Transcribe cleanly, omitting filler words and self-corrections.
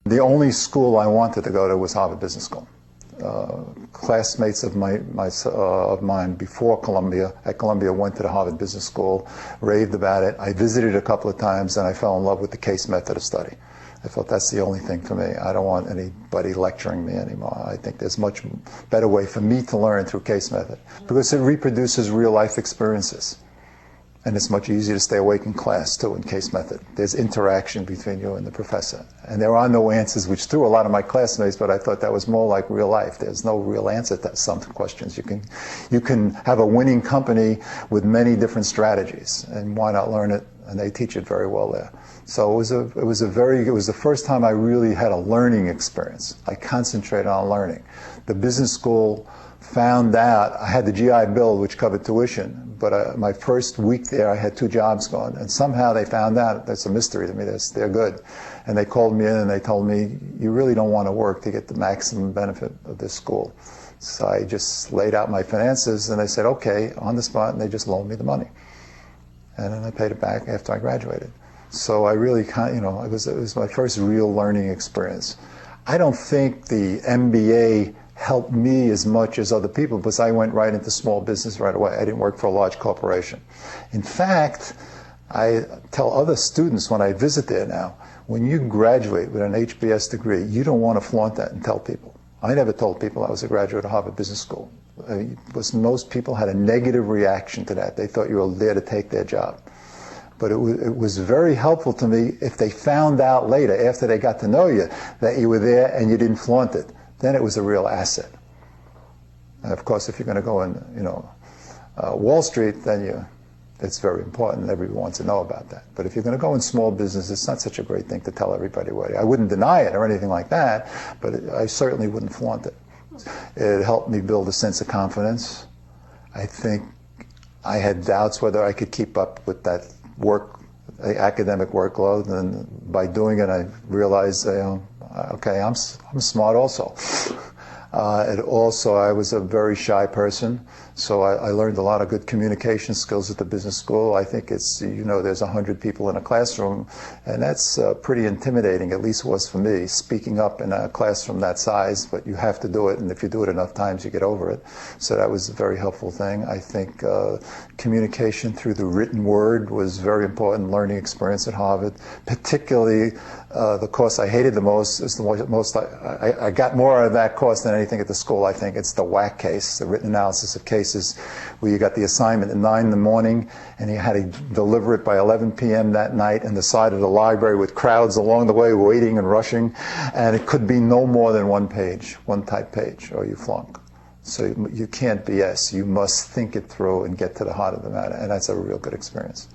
The only school I wanted to go to was Harvard Business School. Classmates of mine before Columbia, at Columbia, went to the Harvard Business School, raved about it. I visited a couple of times, and I fell in love with the case method of study. I thought that's the only thing for me. I don't want anybody lecturing me anymore. I think there's much better way for me to learn through case method, because it reproduces real life experiences. And it's much easier to stay awake in class, too, in case method. There's interaction between you and the professor. And there are no answers, which threw a lot of my classmates, but I thought that was more like real life. There's no real answer to some questions. You can have a winning company with many different strategies, and why not learn it? And they teach it very well there. So it was the first time I really had a learning experience. I concentrated on learning. The business school found out I had the GI Bill, which covered tuition, but my first week there I had 2 jobs going, and somehow they found out. That's a mystery to me. They're good. And they called me in and they told me, you really don't want to work to get the maximum benefit of this school. So I just laid out my finances, and they said, okay, on the spot, and they just loaned me the money. And then I paid it back after I graduated. So I really, it was my first real learning experience. I don't think the MBA helped me as much as other people, because I went right into small business right away. I didn't work for a large corporation. In fact, I tell other students when I visit there now, when you graduate with an HBS degree, you don't want to flaunt that and tell people. I never told people I was a graduate of Harvard Business School, because most people had a negative reaction to that. They thought you were there to take their job. But it was very helpful to me if they found out later, after they got to know you, that you were there and you didn't flaunt it. Then it was a real asset. And of course, if you're going to go in, Wall Street, then it's very important. Everyone wants to know about that. But if you're going to go in small business, it's not such a great thing to tell everybody what. I wouldn't deny it or anything like that, but I certainly wouldn't flaunt it. It helped me build a sense of confidence. I think I had doubts whether I could keep up with that academic workload, and by doing it, I realized, okay, I'm smart also. I was a very shy person, so I learned a lot of good communication skills at the business school. I think there's 100 people in a classroom, and that's pretty intimidating, at least it was for me, speaking up in a classroom that size, but you have to do it, and if you do it enough times, you get over it. So that was a very helpful thing. I think communication through the written word was a very important learning experience at Harvard, particularly the course I hated the most is I got more out of that course than anything at the school, I think. It's the WAC case, the written analysis of cases, where you got the assignment at 9 in the morning, and you had to deliver it by 11 p.m. that night in the side of the library with crowds along the way waiting and rushing, and it could be no more than one type page, or you flunk. So you can't BS. You must think it through and get to the heart of the matter, and that's a real good experience.